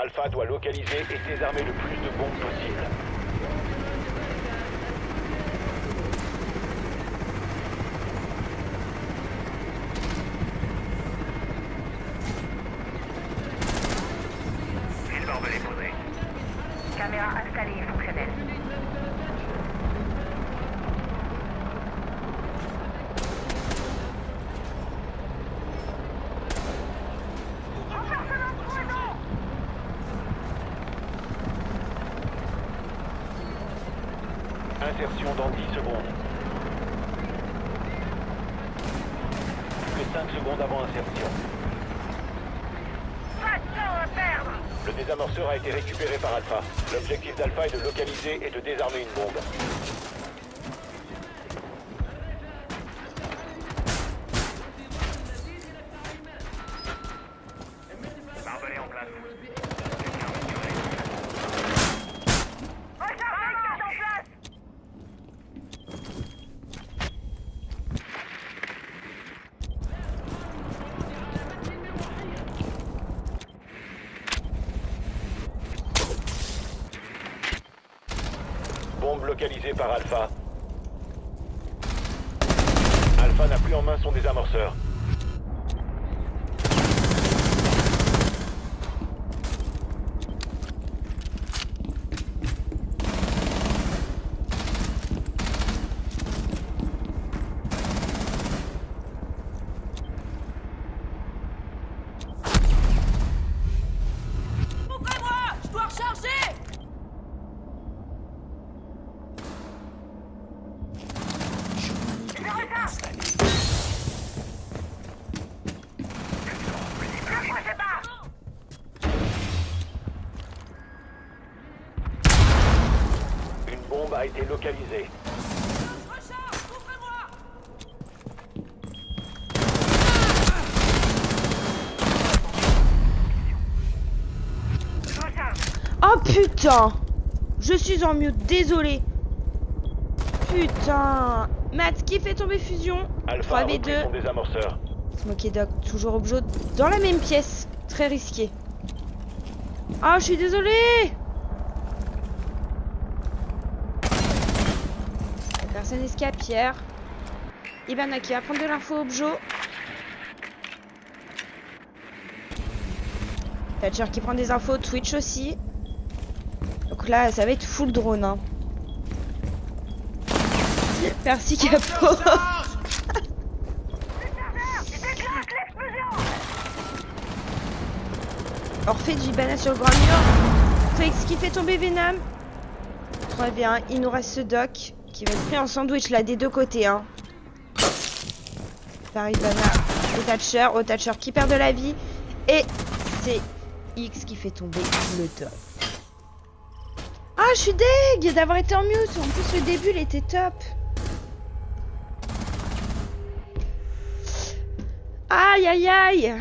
Alpha doit localiser et désarmer le plus de bombes possible. Une barbelée posée. Caméra installée et fonctionnelle. Insertion dans 10 secondes. Plus que 5 secondes avant insertion. Pas de temps à perdre. Le désamorceur a été récupéré par Alpha. L'objectif d'Alpha est de localiser et de désarmer une bombe. Barbelée en place. Rechargez les cartes en place. Bombe localisée par Alpha. Alpha n'a plus en main son désamorceur. Ouvrez-moi! Je dois recharger! N'approchez pas. Une bombe a été localisée. Je recharge! Ouvrez-moi! Oh putain! Je suis en mute, désolé. Putain! Matt qui fait tomber fusion. Alpha a repris 3v2. son désamorceur. Smokey Dog, toujours au jaune, dans la même pièce. Très risqué. Ah, je suis désolée! Personne escape, Pierre. Ibana qui va prendre de l'info au Bjo. Thatcher qui prend des infos, Twitch aussi. Donc là, ça va être full drone. Hein. Merci Capo. Orphée du Ibana sur le grand mur. Félix qui fait tomber Venom. Très bien, il nous reste ce Doc qui va être pris en sandwich là des deux côtés. Hein. Par Ibana et Thatcher. Oh, Thatcher qui perd de la vie. Et c'est X qui fait tomber le top. Ah, je suis deg d'avoir été en mute. En plus, le début, il était top. Aïe, aïe, aïe.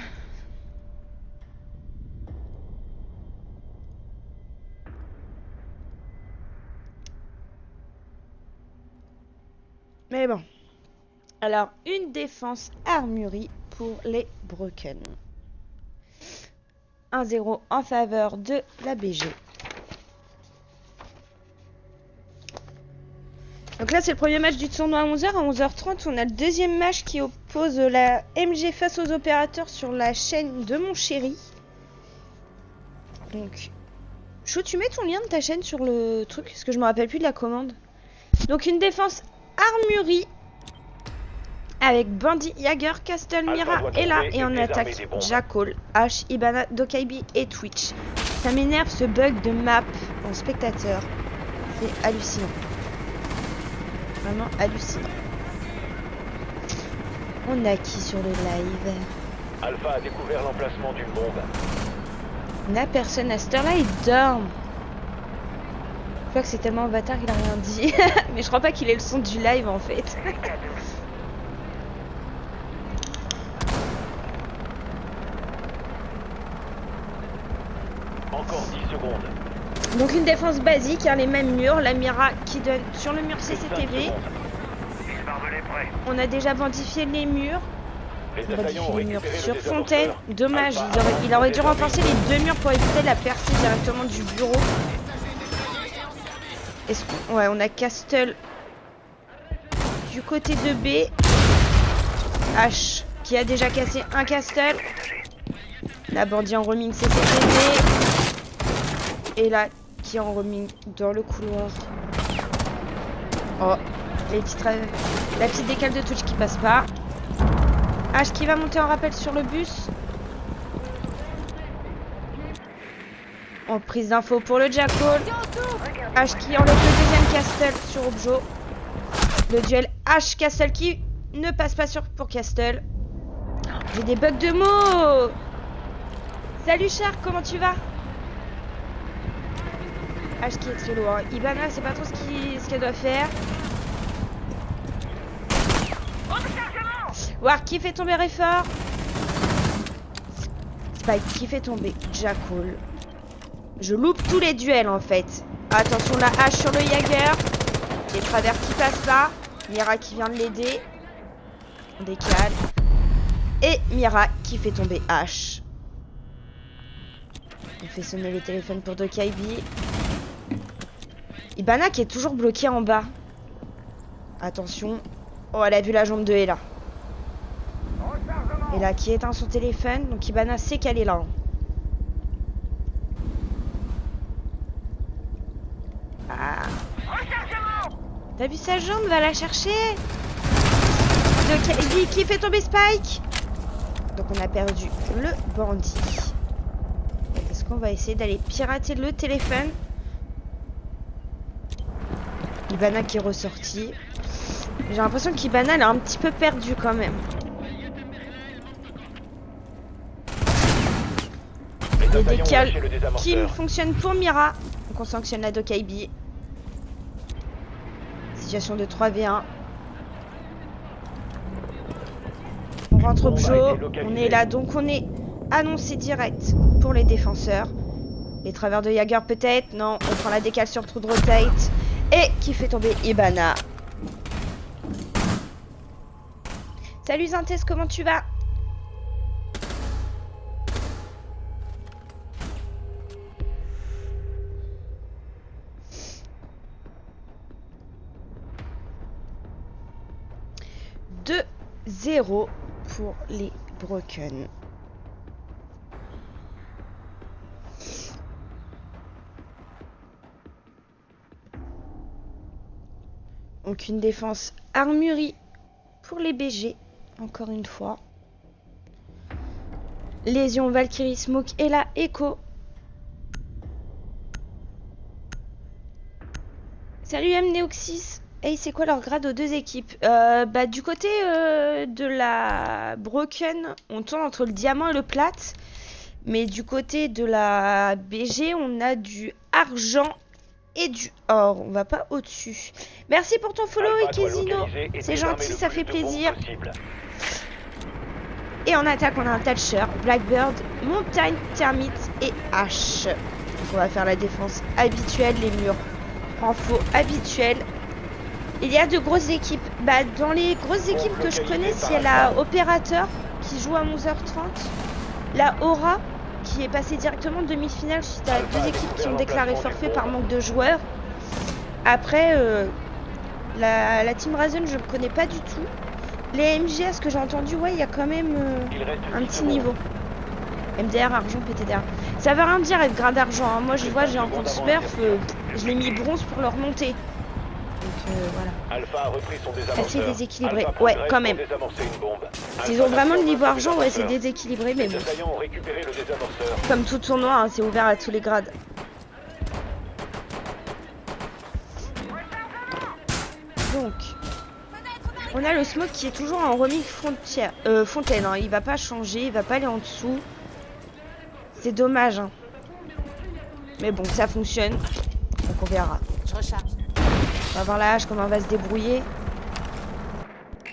Mais bon. Alors, une défense armurerie pour les Broken. 1-0 en faveur de la BG. Donc là, c'est le premier match du tournoi à 11h. À 11h30, on a le deuxième match qui oppose la MG face aux opérateurs sur la chaîne de mon chéri. Donc, Chou, tu mets ton lien de ta chaîne sur le truc, parce que je me rappelle plus de la commande. Donc, une défense armurerie avec Bandit, Jagger, Castle, Mira et là. Et on attaque Jackal, H, Ibana, Dokaibi et Twitch. Ça m'énerve ce bug de map en spectateur. C'est hallucinant. Vraiment hallucinant. On a qui sur le live? Alpha a découvert l'emplacement d'une bombe. On a personne à cette heure-là, il dort. Je crois que c'est tellement un bâtard qu'il a rien dit. Mais je crois pas qu'il ait le son du live en fait. Encore 10 secondes. Donc une défense basique, hein, les mêmes murs. La Mira qui donne sur le mur CCTV. Une barbelée prêt. On a déjà bandifié les murs. Les On assaillants ont modifie les murs récupéré sur le Fontaine. désamorceur. Dommage, Alpha il aurait dû a renforcer les 2 murs pour éviter la percée directement du bureau. Ouais, on a Castle du côté de B. H qui a déjà cassé un Castle. La bandit en roaming CCTV. Et là, qui est en roaming dans le couloir. Oh, la petite décale de touche qui passe pas. H qui va monter en rappel sur le bus. En prise d'info pour le Jackal. H qui enlève le deuxième Castle sur Objo. Le duel H Castle qui ne passe pas pour Castle. J'ai des bugs de mots. Salut Char, comment tu vas? H qui est très lourd. Ibana, c'est pas trop ce qu'elle doit faire. War qui fait tomber Réfort. Spike qui fait tomber Jackal. Je loupe tous les duels en fait. Attention la hache sur le Jaeger. Les travers qui passent pas. Mira qui vient de l'aider. On décale. Et Mira qui fait tomber H. On fait sonner les téléphones pour Dokaibi. Ibana qui est toujours bloqué en bas. Attention. Oh, elle a vu la jambe de Ella. Ella qui éteint son téléphone. Donc Ibana sait qu'elle est là. Ah. T'as vu sa jambe? Va la chercher. Dokaibi qui fait tomber Spike. Donc on a perdu le bandit. Est-ce qu'on va essayer d'aller pirater le téléphone? Ibana qui est ressorti. J'ai l'impression qu'Ibana elle est un petit peu perdue quand même. Les décales qui fonctionnent pour Mira. Donc on sanctionne la Dokaibi. Situation de 3v1. On rentre au Objo. On est là donc on est annoncé direct pour les défenseurs. Les travers de Jaeger peut-être. Non, on prend la décale sur le trou de rotate. Et qui fait tomber Ibana. Salut Zintes, comment tu vas? Deux 0 pour les Broken. Donc une défense armurie pour les BG, encore une fois. Lésion, Valkyrie, Smoke et la Echo. Salut Mneoxys. Hey, c'est quoi leur grade aux deux équipes? Du côté de la Broken, on tourne entre le diamant et le plate. Mais du côté de la BG, on a du argent et du or. On va pas au-dessus. Merci pour ton follow, Ikezino. C'est gentil, ça fait plaisir. Et en attaque, on a un Thatcher, Blackbird, Montagne, Termite et H. Donc on va faire la défense habituelle, les murs en faux habituels. Il y a de grosses équipes. Dans les grosses équipes que je connais, il y a la Opérateur qui joue à 11h30. La Aura qui est passée directement en demi-finale suite à deux équipes qui ont déclaré forfait par manque de joueurs. Après, la Team Razen, je ne connais pas du tout. Les MG, à ce que j'ai entendu, ouais, il y a quand même un petit niveau. MDR, argent, PTDR. Ça veut rien dire être grade d'argent. Hein. Moi, je vois, j'ai un compte Smurf, je l'ai mis bronze pour le remonter. Donc voilà. Alpha a repris son désamorceur. Assez déséquilibré. Ouais, quand même. S'ils ont vraiment le niveau argent, ouais, c'est déséquilibré, mais bon. Comme tout tournoi, hein, c'est ouvert à tous les grades. Donc, on a le Smoke qui est toujours en roaming Fontaine. Hein. Il va pas changer, il va pas aller en dessous. C'est dommage. Hein. Mais bon, ça fonctionne. Donc on verra. Je recharge. On va voir la hache, comment elle va se débrouiller.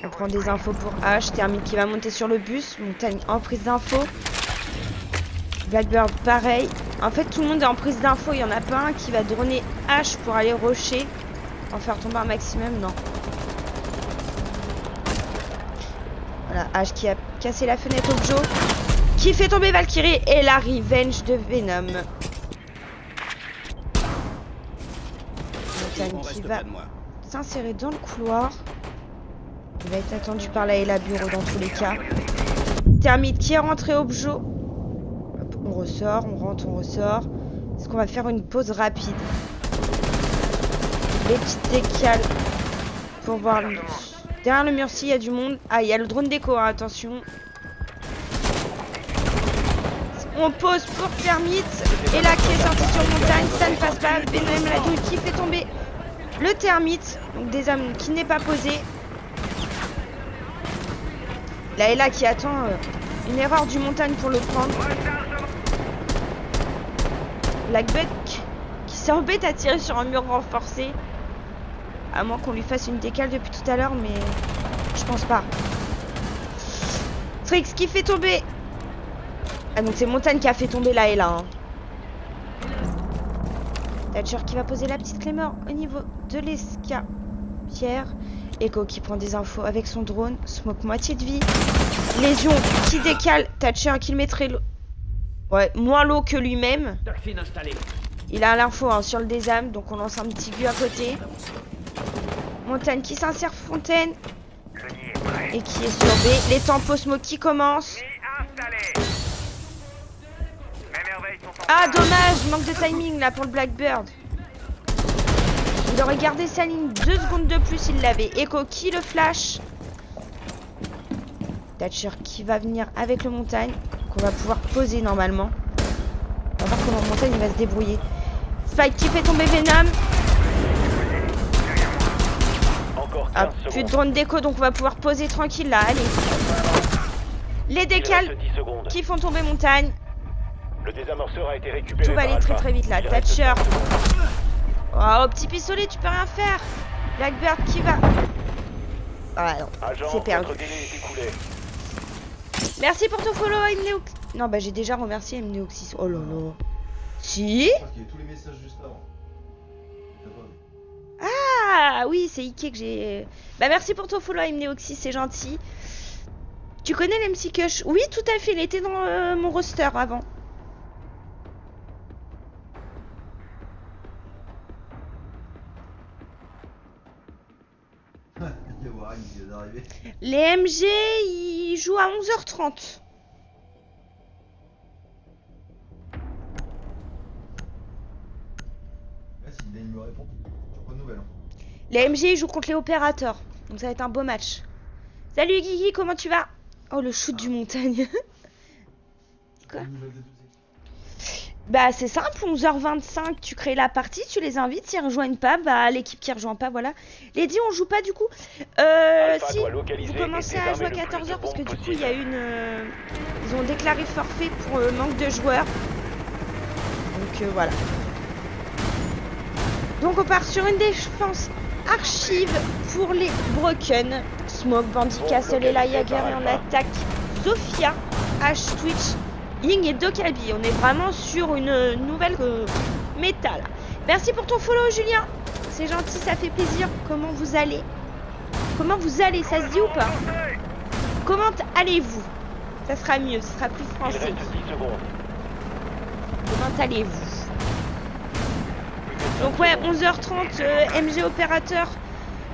On prend des infos pour H. Termite qui va monter sur le bus. Montagne en prise d'info. Blackbird pareil. En fait, tout le monde est en prise d'info. Il n'y en a pas un qui va droner H pour aller rusher. En faire tomber un maximum, non. Voilà, H qui a casser la fenêtre Objo. Qui fait tomber Valkyrie et la revenge de Venom. Montagne qui va s'insérer dans le couloir. Il va être attendu par la Ella Bureau dans tous les cas. Thermite qui est rentré Objo. Hop, on ressort, on rentre, on ressort. Est-ce qu'on va faire une pause rapide? Les petites décales pour voir le... Derrière le mur, il y a du monde. Ah, il y a le drone d'écho, hein, attention. On pose pour Thermite. Et là, qui est sorti sur montagne, ça ne passe pas. Venom la douille qui fait tomber le Thermite. Donc des âmes qui n'est pas posé. Là et là qui attend une erreur du montagne pour le prendre. Blackbuck qui s'embête à tirer sur un mur renforcé. À moins qu'on lui fasse une décale depuis tout à l'heure, mais je pense pas. Strix qui fait tomber. Ah donc c'est Montagne qui a fait tomber là et là. Hein. Thatcher qui va poser la petite Claymore au niveau de l'esca. Pierre. Echo qui prend des infos avec son drone. Smoke moitié de vie. Lésion qui décale. Thatcher qui le mettrait ouais, moins low que lui-même. Il a l'info hein, sur le désarme, donc on lance un petit gu à côté. Montagne qui s'insère Fontaine. Et qui est sur B. Les tempos Smoke qui commencent. Ah dommage, manque de timing là pour le Blackbird. Il aurait gardé sa ligne 2 secondes de plus, il l'avait. Echo qui le flash. Thatcher qui va venir avec le Montagne. Qu'on va pouvoir poser normalement. On va voir comment le Montagne il va se débrouiller. Spike qui fait tomber Venom. Ah, plus de drone d'écho donc on va pouvoir poser tranquille là, allez. Les décales qui font tomber Montagne. Le désamorceur a été récupéré. Tout va aller très très vite là. Thatcher. Oh, petit pistolet, tu peux rien faire. Blackbird qui va. Ah non, c'est perdu. Merci pour ton follow, Mneoxys. Non, bah j'ai déjà remercié Mneoxys. Oh là là. Si. Parce qu'il y a tous les messages juste avant. Ah oui, c'est Ike que j'ai. Bah merci pour ton follow, Mneoxys, c'est gentil. Tu connais l'MC Kush? Oui, tout à fait, il était dans mon roster avant. Les MG, ils jouent à 11h30. Les MG, ils jouent contre les opérateurs. Donc ça va être un beau match. Salut Guigui, comment tu vas? Oh, le shoot du Montagne. Quoi? Bah c'est simple, 11h25, tu crées la partie, tu les invites, s'ils rejoignent pas, bah l'équipe qui rejoint pas, voilà. Lady, on joue pas du coup. Si, vous commencez à jouer à 14h parce que du coup il y a une... ils ont déclaré forfait pour manque de joueurs. Donc voilà. Donc on part sur une défense archive pour les Broken. Smoke, Bandit, Castle et la Jagger et on attaque Zofia, H, Twitch, Ying et Dokabi. On est vraiment sur une nouvelle méta là. Merci pour ton follow Julien. C'est gentil, ça fait plaisir. Comment vous allez? Comment vous allez? Ça se dit ou pas? Comment allez-vous? Ça sera mieux, ce sera plus français. Comment allez-vous? Donc ouais, 11h30, MG opérateur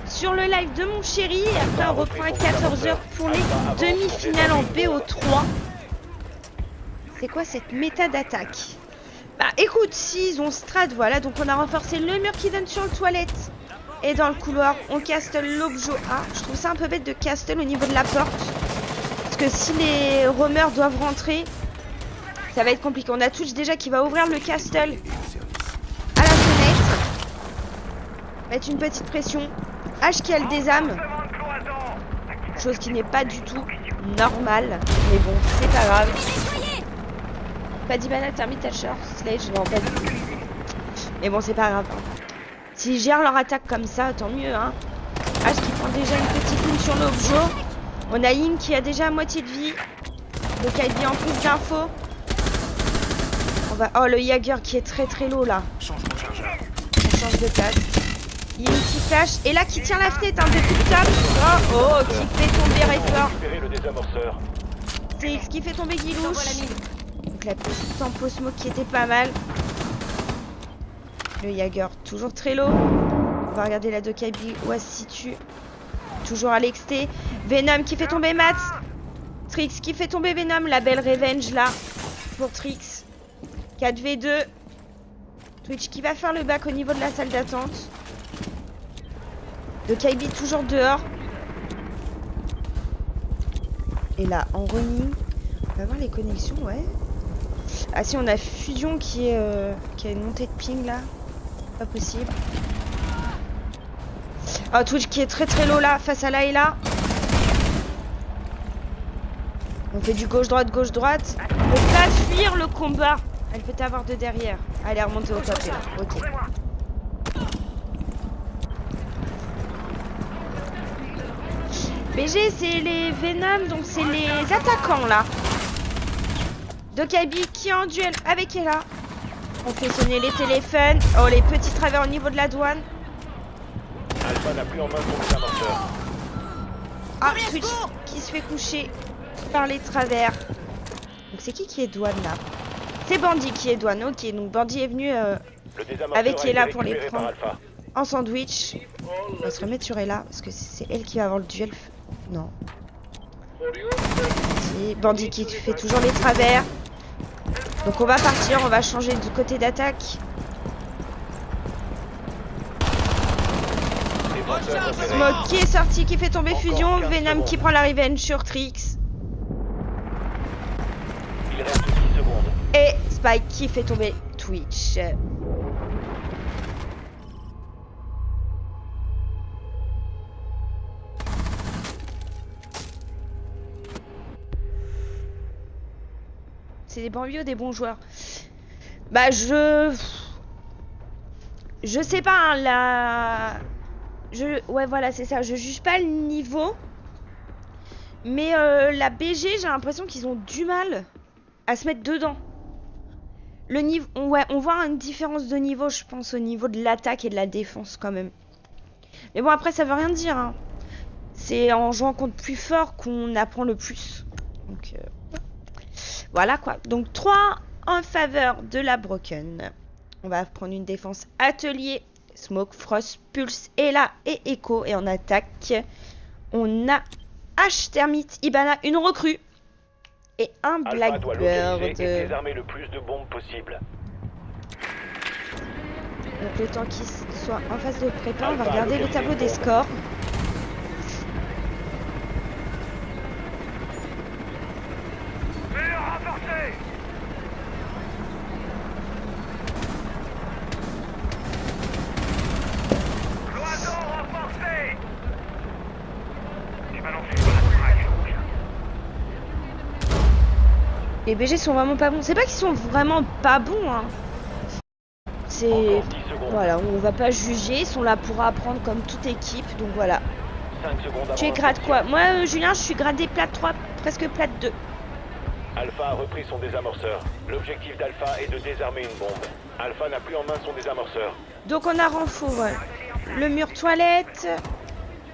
sur le live de mon chéri. Et après on reprend à 14h pour les demi-finales en BO3. C'est quoi cette méta d'attaque? Bah écoute, s'ils ont strat, voilà, donc on a renforcé le mur qui donne sur le toilette. Et dans le couloir, on castle l'objet A. Je trouve ça un peu bête de castle au niveau de la porte. Parce que si les roamers doivent rentrer, ça va être compliqué. On a Twitch déjà qui va ouvrir le castle à la fenêtre. Mettre une petite pression. H qui a le désarme. Chose qui n'est pas du tout normale. Mais bon, c'est pas grave. Pas d'Ibana, Thermite, Thatcher, Sledge, non pas du tout. Mais bon, c'est pas grave. S'ils gèrent leur attaque comme ça, tant mieux, hein. H qui prend déjà une petite ligne sur l'objet. On a Ying qui a déjà à moitié de vie. Donc elle vient en plus d'infos. On va... Oh, le Jagger qui est très très low là. On change de place. Ying qui flash. Et là qui tient la fenêtre hein, depuis le top. Oh, qui fait tomber Reaper. Strix qui fait tomber Guilouche. Donc la petite tempo smoke qui était pas mal. Le Jagger toujours très low. On va regarder la Dokabi où elle se situe. Toujours à l'exté. Venom qui fait tomber Mats. Strix qui fait tomber Venom. La belle revenge là pour Strix. 4v2. Twitch qui va faire le back au niveau de la salle d'attente. Dokabi toujours dehors. Et là en running. On va voir les connexions, ouais. Ah si, on a Fusion qui a une montée de ping là. Pas possible. Ah, Twitch qui est très très low là, face à Layla. On fait du gauche-droite, gauche-droite. On peut pas fuir le combat. Elle peut t'avoir de derrière. Elle est remontée au top là. Ok. BG, c'est les Venom, donc c'est les attaquants là. Dokabi qui est en duel avec Ella. On fait sonner les téléphones. Oh, les petits travers au niveau de la douane. Alpha n'a plus en main son désamorceur. Ah, Twitch qui se fait coucher par les travers. Donc c'est qui est douane là? C'est Bandit qui est douane. Ok, donc Bandit est venu avec Ella pour les prendre en sandwich. On va se remettre sur Ella parce que c'est elle qui va avoir le duel. Non. Si, Bandit qui fait toujours les travers. Donc on va partir, on va changer du côté d'attaque. Smoke qui est sorti, qui fait tomber Fusion. Venom qui prend la revenge sur Trix. Il reste 10 secondes. Et Spike qui fait tomber Twitch. C'est des bons vieux, des bons joueurs. Bah je sais pas hein, la... Ouais voilà c'est ça, je juge pas le niveau. Mais la BG j'ai l'impression qu'ils ont du mal à se mettre dedans. Le niveau, ouais, on voit une différence de niveau je pense au niveau de l'attaque et de la défense quand même. Mais bon après ça veut rien dire hein. C'est en jouant contre plus fort qu'on apprend le plus. Donc voilà quoi. Donc 3 en faveur de la Broken. On va prendre une défense atelier. Smoke, Frost, Pulse, Ella et Echo. Et en attaque, on a H Thermite, Ibana, une recrue. Et un Blackbird. Et désarmer le plus de bombes possible. Donc le temps qu'il soit en phase de prépa, on va regarder le tableau des scores. Les BG sont vraiment pas bons. C'est pas qu'ils sont vraiment pas bons hein. C'est... Voilà, on va pas juger. Ils sont là pour apprendre comme toute équipe. Donc voilà. 5 secondes. Tu es grade quoi? Moi Julien je suis gradé plate 3, presque plate 2. Alpha a repris son désamorceur. L'objectif d'Alpha est de désarmer une bombe. Alpha n'a plus en main son désamorceur. Donc on a renfort le mur toilette.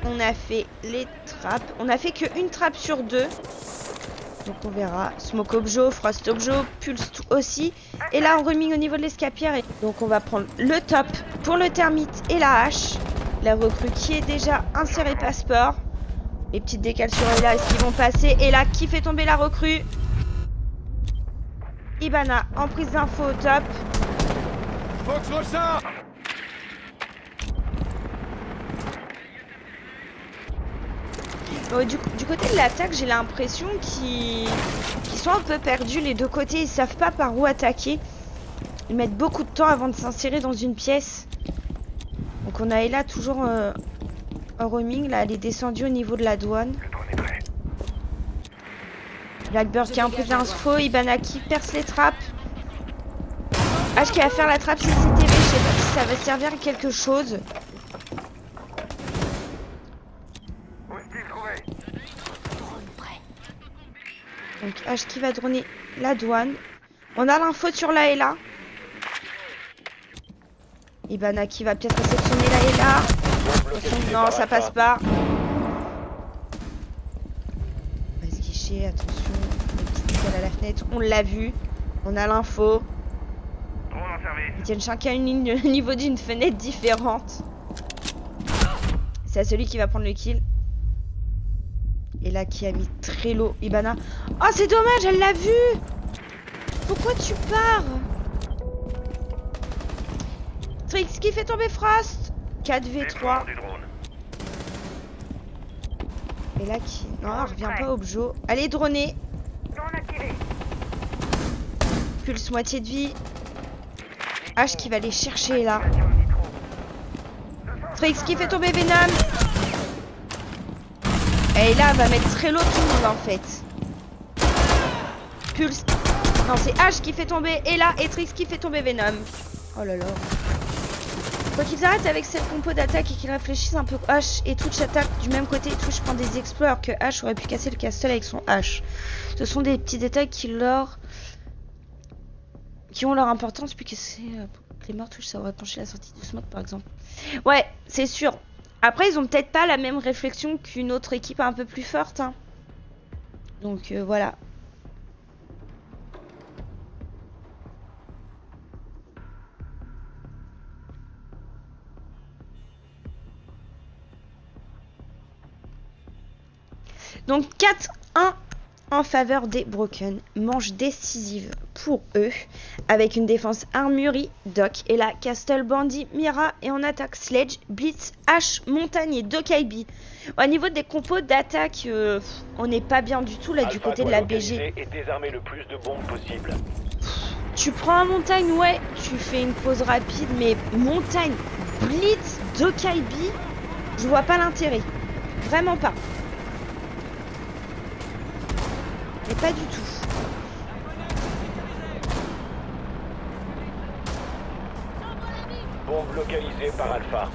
On a fait les trappes. On a fait qu'une trappe sur 2. Donc on verra. Smoke Objo, Frost Objo, Pulse aussi. Et là on reming au niveau de l'escapière. Donc on va prendre le top pour le thermite et la hache. La recrue qui est déjà insérée passeport. Les petites décales sur Ella, est-ce qu'ils vont passer? Et là qui fait tomber la recrue? Ibana en prise d'info au top. Fox ressort. Du côté de l'attaque, j'ai l'impression qu'ils sont un peu perdus les deux côtés. Ils savent pas par où attaquer. Ils mettent beaucoup de temps avant de s'insérer dans une pièce. Donc on a Ella toujours en roaming. Là, elle est descendue au niveau de la douane. Blackbird qui a un peu d'info. Ibana qui perce les trappes. H qui va faire la trappe CCTV. Je sais pas si ça va servir à quelque chose. Donc H qui va droner la douane. On a l'info sur la Ella. Ibana qui va peut-être réceptionner la Ella. Non, ça passe pas. On va se guicher, attention. Castel à la fenêtre. On l'a vu. On a l'info. Drone en service. Ils tiennent chacun une ligne au niveau d'une fenêtre différente. C'est à celui qui va prendre le kill. Et là, qui a mis Trello, Ibana. Oh, c'est dommage, elle l'a vu. Pourquoi tu pars? Trix qui fait tomber Frost. 4v3. Déploiement du drone. Et là, qui... Non, elle revient pas au Bjo. Elle est dronée. Drone activé. Pulse moitié de vie. H qui va les chercher là. Activation nitro. Trix qui fait tomber Venom. Et là, elle va mettre Trello tout le monde en fait. Pulse. Non, c'est H qui fait tomber Ella et Trix qui fait tomber Venom. Oh là là. Faut qu'ils arrêtent avec cette compo d'attaque et qu'ils réfléchissent un peu. H et Twitch attaque du même côté. Twitch prend des exploits alors que H aurait pu casser le castle avec son H. Ce sont des petits détails qui ont leur importance puis que c'est les morts Twitch ça aurait penché la sortie du smoke par exemple. Ouais, c'est sûr. Après ils ont peut-être pas la même réflexion qu'une autre équipe un peu plus forte hein. Donc voilà. Donc 4-1 en faveur des Broken. Manche décisive pour eux. Avec une défense Armurie, Doc et la Castle, Bandit, Mira. Et en attaque Sledge, Blitz, H, Montagne et Doc IB. Au niveau des compos d'attaque, on n'est pas bien du tout là du côté de la BG. Et désarmer le plus de bombes possible. Tu prends un Montagne, ouais, tu fais une pause rapide. Mais Montagne, Blitz, Doc IB, je vois pas l'intérêt. Vraiment pas. Mais pas du tout. Bombe localisée par Alpha.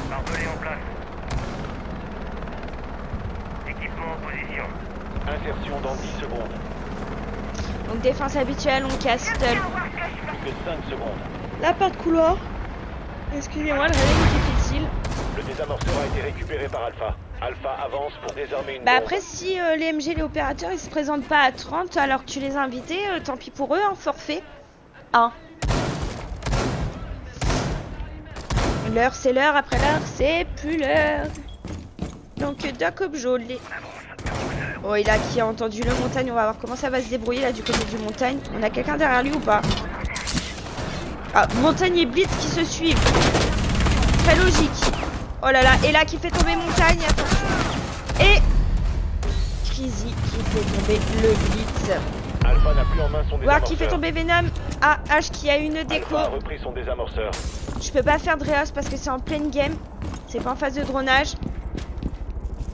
Barbelé en place. Équipement en position. Insertion dans 10 secondes. Donc défense habituelle, on Castle. Plus que 5 secondes. La porte couloir. Excusez-moi, le réveil est difficile. Le désamorceur a été récupéré par Alpha. Alpha avance pour désarmer une Bah bombe. après si les MG, les opérateurs, ils se présentent pas à 30 alors que tu les as invités, tant pis pour eux, hein, forfait. 1. L'heure c'est l'heure, après l'heure c'est plus l'heure. Donc Doc Objo, les... Oh il a qui a entendu le Montagne, on va voir comment ça va se débrouiller là du côté du Montagne. On a quelqu'un derrière lui ou pas? Ah, Montagne et Blitz qui se suivent. Très logique. Oh là là, et là qui fait tomber Montagne, attention. Et Crazy qui fait tomber le Blitz. Alpha n'a plus en main son War désamorceur. qui fait tomber Venom. Ah, H qui a une déco. Alpha a repris son désamorceur. Je peux pas faire Dreos parce que c'est en pleine game. C'est pas en phase de dronage.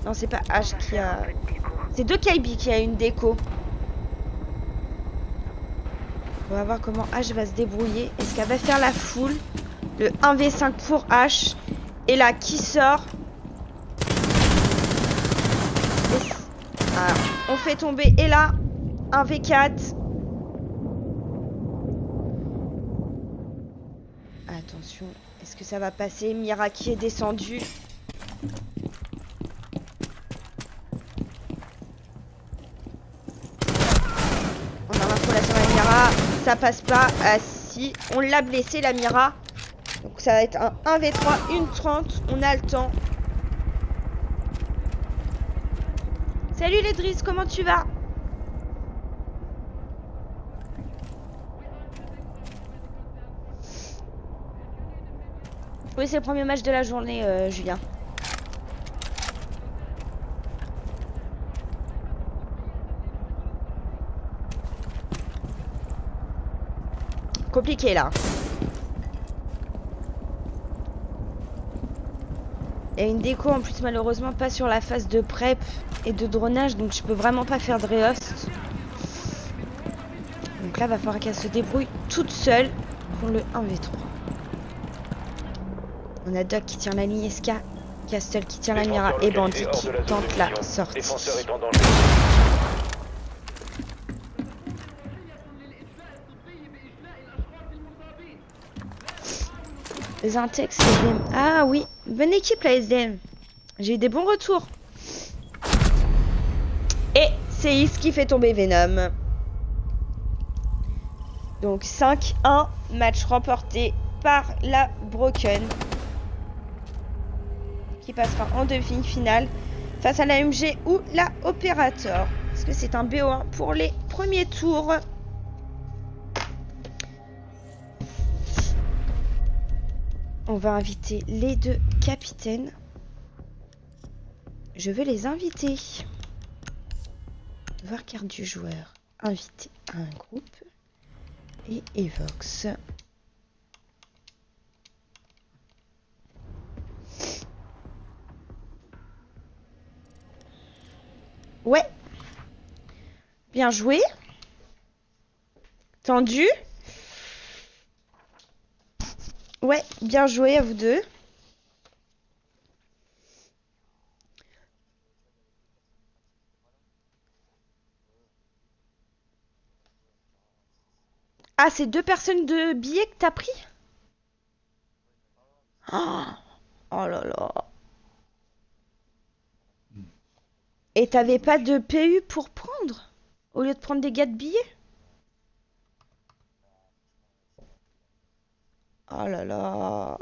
Non, c'est pas H qui a... C'est Doc IB qui a une déco. On va voir comment H va se débrouiller. Est-ce qu'elle va faire la foule? Le 1v5 pour H. Et là, qui sort? Alors, on fait tomber. Et là, 1v4. Attention, est-ce que ça va passer? Mira qui est descendu. On a l'info là sur la Mira. Ça passe pas. Ah si, on l'a blessé la Mira. Donc ça va être un 1v3, une 30. On a le temps. Salut les Driss, comment tu vas? Oui, c'est le premier match de la journée, Julien. Compliqué là. Et une déco en plus malheureusement pas sur la phase de prep et de dronage, donc je peux vraiment pas faire de réhost. Donc là va falloir qu'elle se débrouille toute seule pour le 1v3. On a Doc qui tient la ligne SK, Castle qui tient la Mira et Bandit qui tente la sortie. Défenseur est en danger. Les Intex, SDM. Ah oui, bonne équipe la SDM. J'ai eu des bons retours. Et c'est Is qui fait tomber Venom. Donc 5-1, match remporté par la Broken. Qui passera en demi-finale face à la MG ou la Operator. Parce que c'est un BO1 pour les premiers tours. On va inviter les deux capitaines. Je veux les inviter. Voir carte du joueur. Inviter à un groupe. Et Evox. Ouais. Bien joué. Tendu. Ouais, bien joué à vous deux. Ah, c'est 2 personnes de billets que t'as pris? Oh, oh là là. Et t'avais pas de PU pour prendre? Au lieu de prendre des gars de billets? Oh là là.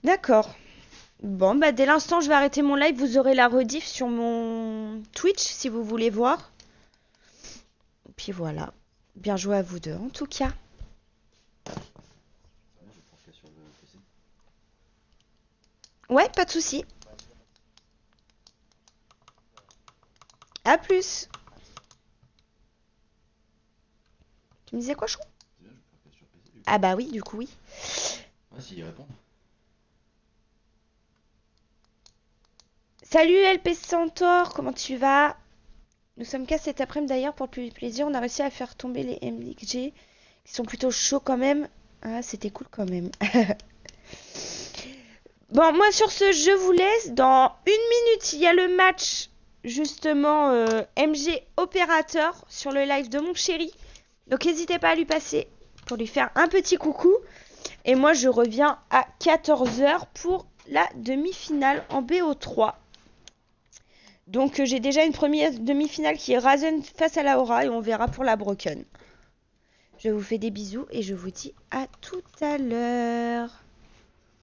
D'accord. Bon, bah dès l'instant je vais arrêter mon live, vous aurez la rediff sur mon Twitch si vous voulez voir. Et puis voilà. Bien joué à vous deux en tout cas. Ouais, pas de souci. À plus. Tu me disais quoi, chou? Ah bah oui, du coup oui. Ah si, ils répondent. Salut LP Centaure, comment tu vas? Nous sommes qu'à cet après-midi d'ailleurs pour le plus plaisir. On a réussi à faire tomber les MDG qui sont plutôt chauds quand même. Ah, c'était cool quand même. Bon, moi sur ce, je vous laisse. Dans 1 minute, il y a le match justement MG Opérateur sur le live de mon chéri. Donc n'hésitez pas à lui passer pour lui faire un petit coucou. Et moi, je reviens à 14h pour la demi-finale en BO3. Donc j'ai déjà une première demi-finale qui est Razen face à la Aura et on verra pour la Broken. Je vous fais des bisous et je vous dis à tout à l'heure.